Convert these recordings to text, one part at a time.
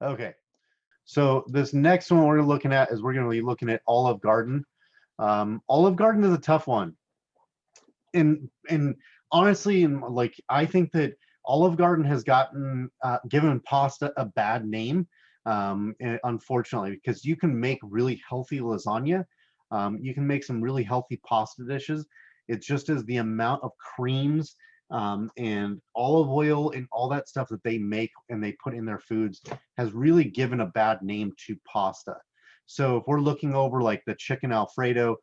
Okay. So this next one we're looking at is we're going to be looking at Olive Garden. Olive Garden is a tough one. And honestly, like I think that Olive Garden has gotten given pasta a bad name, unfortunately, because you can make really healthy lasagna. You can make some really healthy pasta dishes. It's just as the amount of creams and olive oil and all that stuff that they make and they put in their foods has really given a bad name to pasta. So if we're looking over like the chicken Alfredo,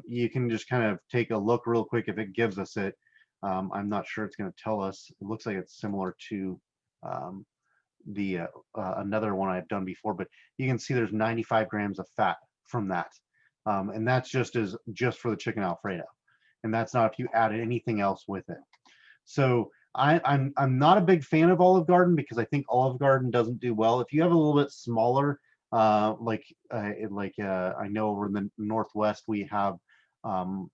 you can just kind of take a look real quick if it gives us it. I'm not sure it's going to tell us. It looks like it's similar to um, the another one I've done before, but you can see there's 95 grams of fat from that, and that's just for the chicken Alfredo, and that's not if you added anything else with it. So I'm not a big fan of Olive Garden because I think Olive Garden doesn't do well. If you have a little bit smaller, I know over in the Northwest we have um,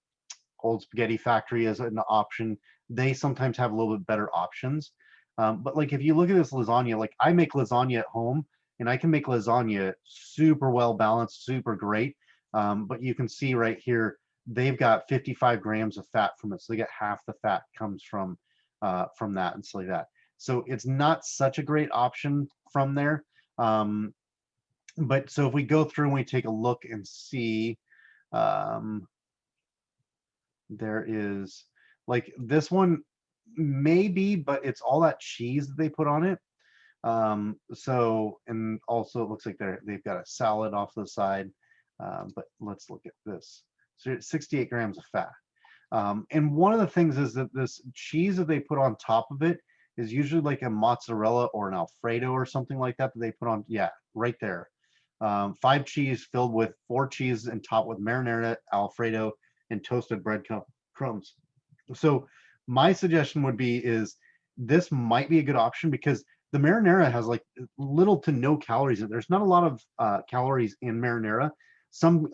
Old Spaghetti Factory as an option. They sometimes have a little bit better options. But like if you look at this lasagna, like I make lasagna at home and I can make lasagna super well balanced, super great. But you can see right here, they've got 55 grams of fat from it. So they get half the fat comes from that and stuff like that. So it's not such a great option from there. Um, but so if we go through and we take a look and see, um, there is like this one maybe, but it's all that cheese that they put on it. So and also it looks like they've got a salad off to the side. But let's look at this. So it's 68 grams of fat. And one of the things is that this cheese that they put on top of it is usually like a mozzarella or an Alfredo or something like that that they put on. Yeah, right there. 5 cheese filled with 4 cheese and topped with marinara, Alfredo, and toasted bread crumbs. So my suggestion would be is this might be a good option because the marinara has like little to no calories in it. There's not a lot of calories in marinara. Some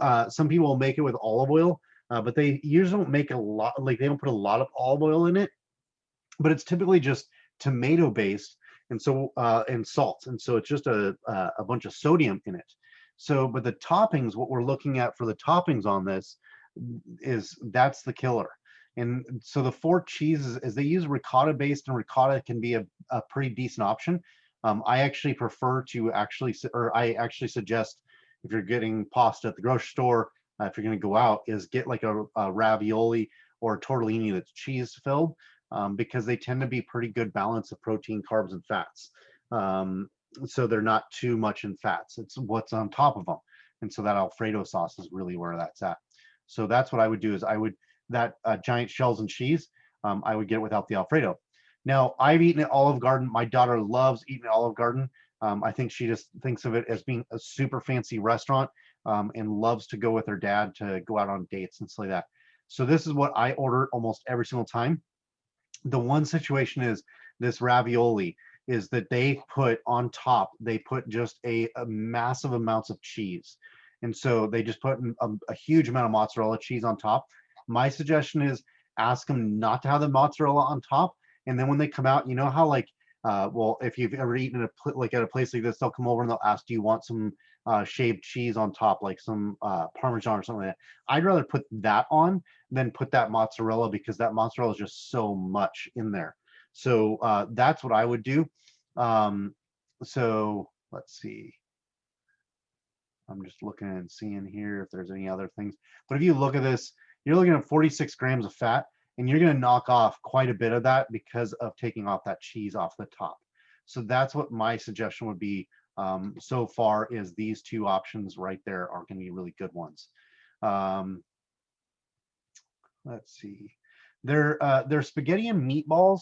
people will make it with olive oil, but they usually don't make a lot. Like they don't put a lot of olive oil in it, but it's typically just tomato based and salt, and so it's just a bunch of sodium in it. So, but the toppings, what we're looking at for the toppings on this is that's the killer. And so the 4 cheeses is they use ricotta based, and ricotta can be a pretty decent option. I actually prefer to I actually suggest if you're getting pasta at the grocery store, if you're going to go out, is get like a ravioli or a tortellini that's cheese filled, because they tend to be pretty good balance of protein, carbs, and fats. So they're not too much in fats. It's what's on top of them. And so that Alfredo sauce is really where that's at. So that's what I would do is that giant shells and cheese, I would get it without the Alfredo. Now, I've eaten at Olive Garden. My daughter loves eating at Olive Garden. I think she just thinks of it as being a super fancy restaurant, and loves to go with her dad to go out on dates and stuff like that. So this is what I order almost every single time. The one situation is this ravioli is that they put on top, they put just a massive amounts of cheese. And so they just put a huge amount of mozzarella cheese on top. My suggestion is ask them not to have the mozzarella on top. And then when they come out, you know how like, well, if you've ever eaten like at a place like this, they'll come over and they'll ask, do you want some shaved cheese on top, like some Parmesan or something like that. I'd rather put that on than put that mozzarella because that mozzarella is just so much in there. So that's what I would do. So let's see. I'm just looking and seeing here if there's any other things. But if you look at this, you're looking at 46 grams of fat, and you're going to knock off quite a bit of that because of taking off that cheese off the top. So that's what my suggestion would be so far is these two options right there are going to be really good ones. Let's see. They're spaghetti and meatballs.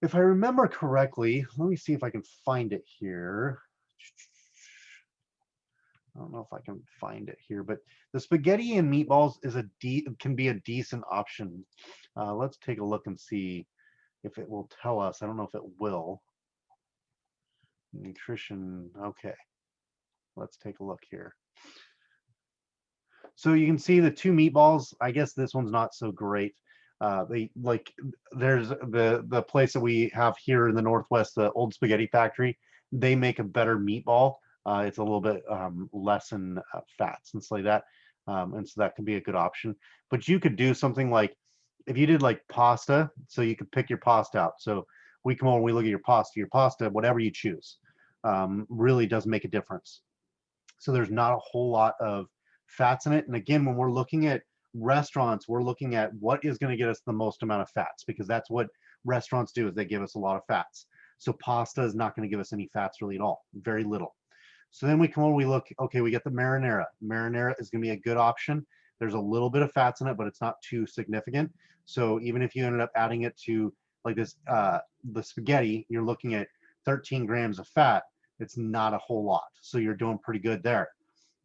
If I remember correctly, let me see if I can find it here. I don't know if I can find it here, but the spaghetti and meatballs can be a decent option. Let's take a look and see if it will tell us. I don't know if it will. Nutrition. Okay. Let's take a look here. So you can see the 2 meatballs. I guess this one's not so great. There's the place that we have here in the Northwest, the Old Spaghetti Factory. they make a better meatball. It's a little bit less in fats and stuff like that. And so that could be a good option. But you could do something like if you did like pasta, so you could pick your pasta out. So we come over, we look at your pasta, whatever you choose, really does make a difference. So there's not a whole lot of fats in it. And again, when we're looking at restaurants, we're looking at what is going to get us the most amount of fats, because that's what restaurants do, is they give us a lot of fats. So pasta is not going to give us any fats really at all, very little. So then we come over, we look, okay, we get the marinara. Marinara is going to be a good option. There's a little bit of fats in it, but it's not too significant. So even if you ended up adding it to like this, the spaghetti, you're looking at 13 grams of fat. It's not a whole lot. So you're doing pretty good there.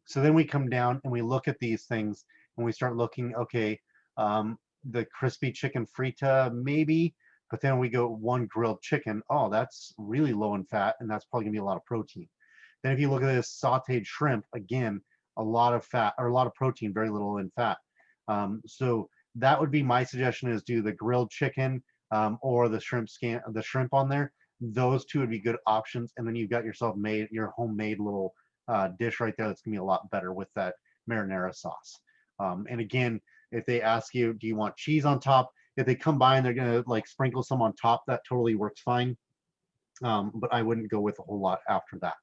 So then we come down and we look at these things and we start looking, okay, the crispy chicken frita, maybe, but then we go one grilled chicken. Oh, that's really low in fat, and that's probably gonna be a lot of protein. Then if you look at this sauteed shrimp, again, a lot of fat or a lot of protein, very little in fat. So that would be my suggestion, is do the grilled chicken or the shrimp on there. Those two would be good options. And then you've got yourself made your homemade little dish right there that's gonna be a lot better with that marinara sauce. And again, if they ask you, do you want cheese on top? If they come by and they're gonna like sprinkle some on top, that totally works fine. But I wouldn't go with a whole lot after that.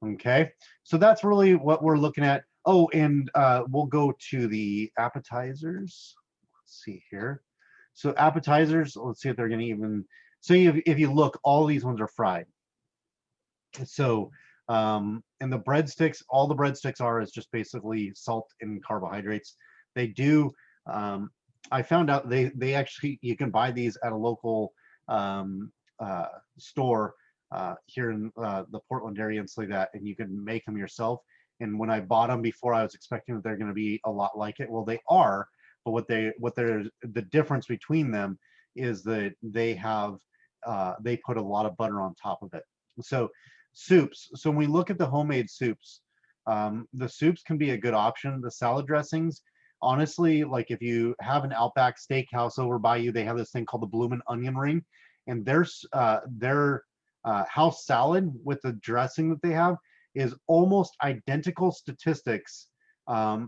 Okay, so that's really what we're looking at. Oh, and we'll go to the appetizers. Let's see here. So appetizers, let's see if they're gonna even, so if you look, all these ones are fried. So, and the breadsticks, all the breadsticks are is just basically salt and carbohydrates. They do, I found out they actually, you can buy these at a local store here in the Portland area and stuff like that, and you can make them yourself. And when I bought them before, I was expecting that they're going to be a lot like it. Well, they are, but the difference between them is that they have they put a lot of butter on top of it. So soups. So when we look at the homemade soups, the soups can be a good option. The salad dressings, honestly, like if you have an Outback Steakhouse over by you, they have this thing called the bloomin' onion ring, and their house salad with the dressing that they have is almost identical statistics.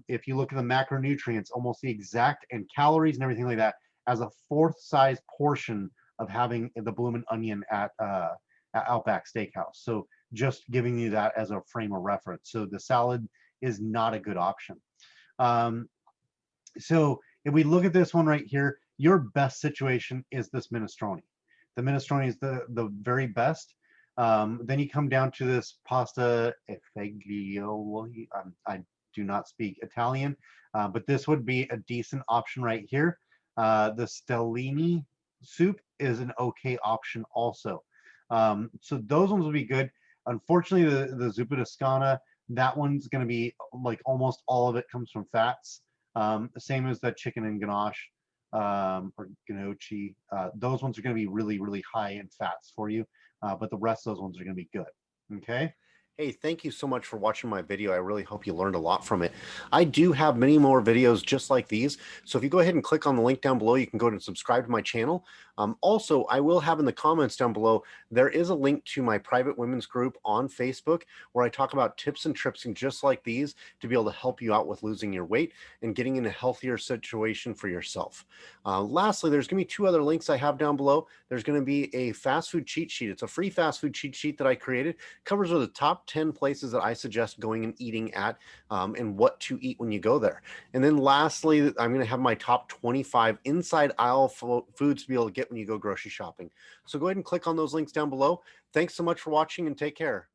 If you look at the macronutrients, almost the exact, and calories and everything like that, as a fourth size portion of having the bloomin' onion at Outback Steakhouse. So just giving you that as a frame of reference. So the salad is not a good option. So if we look at this one right here, your best situation is this minestrone. The minestrone is the very best. Then you come down to this pasta e fagioli. I do not speak Italian, but this would be a decent option right here. The stellini soup is an okay option also. So those ones will be good. Unfortunately, the zuppa toscana, that one's going to be like almost all of it comes from fats. Same as that chicken and ganache or gnocchi. Those ones are going to be really, really high in fats for you, but the rest of those ones are going to be good. Okay. Hey, thank you so much for watching my video. I really hope you learned a lot from it. I do have many more videos just like these. So if you go ahead and click on the link down below, you can go and subscribe to my channel. Also, I will have in the comments down below, there is a link to my private women's group on Facebook where I talk about tips and tricks and just like these to be able to help you out with losing your weight and getting in a healthier situation for yourself. Lastly, there's going to be two other links I have down below. There's going to be a fast food cheat sheet. It's a free fast food cheat sheet that I created. It covers the top 10 places that I suggest going and eating at and what to eat when you go there. And then lastly, I'm going to have my top 25 inside aisle foods to be able to get when you go grocery shopping. So go ahead and click on those links down below. Thanks so much for watching and take care.